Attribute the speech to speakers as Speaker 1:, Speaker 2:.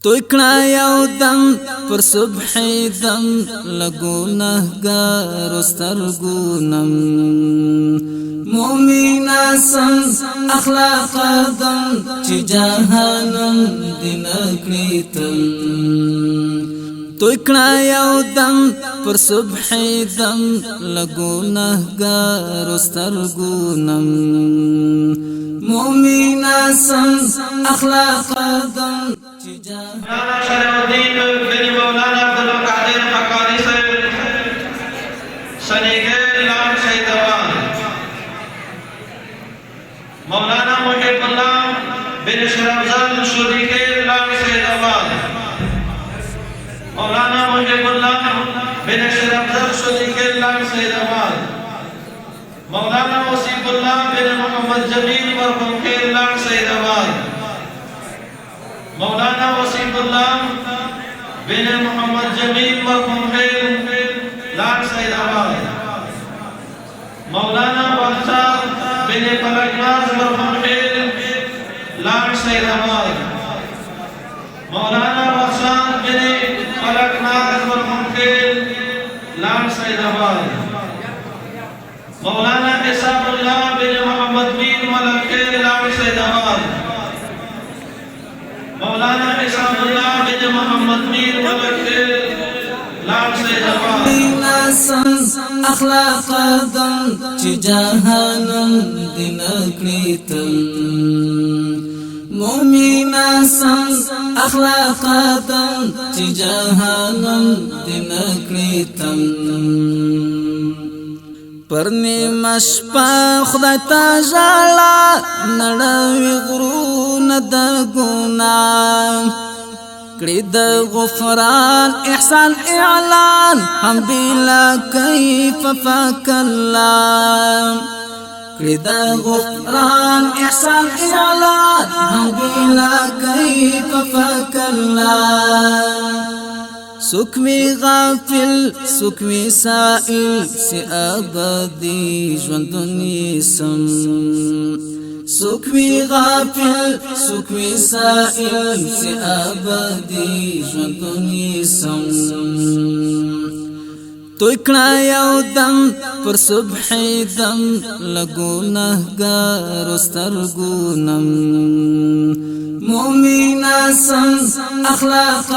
Speaker 1: تو کړه یو دم پر صبح دم لګونهګار سترګونم مومنا سم اخلاق دم چې جهانم دین کړیتم تو کړه یو دم پر صبح دم لګونهګار سترګونم مومنا سم اخلاق دم
Speaker 2: مولانا شرف الدین بن مولانا عبدالقادر حقانی سنیگر لام شہیدوان مولانا محب اللہ بن شرفزاد شریکر لام شہیدوان مولانا محب اللہ بن شرفزاد شریکر لام شہیدوان مولانا وسیب اللہ بن محمد جمیل مرحوم خیر لام شہیدوان مولانا وسیب اللہ بن محمد جمیل مرحوم خیر لام شہیدوان مولانا بادشاہ بن پلکناز مرحوم خیر لام شہیدوان مولانا بادشاہ بن پلکناز مرحوم خیر لام شہیدوان مولانا حساب اللہ بن محمد میر ملک خیر لام شہیدوان مولانا حساب اللہ بن محمد میر ملک خیر لام شہیدوان
Speaker 1: اخلاق دم چې جهانم دین کړیتم مومنا سم اخلاق دم چې جهانم دین کړیتم پرنی مشپا خدای تا ژړا نړوي غرونه د ګناه کړي د غفران احسان اعلان هم بلا کیف فکلام کړي د غفران احسان اعلان هم بلا کیف فکلام سکوی غافل سکوی سائل سی ابدی ژوندونی سم سکوی غافل سکوی سائل سی ابدی ژوندونی سم تو کړه یو دم پر صبح دم لګونهګار سترګونم مومنا سم اخلاق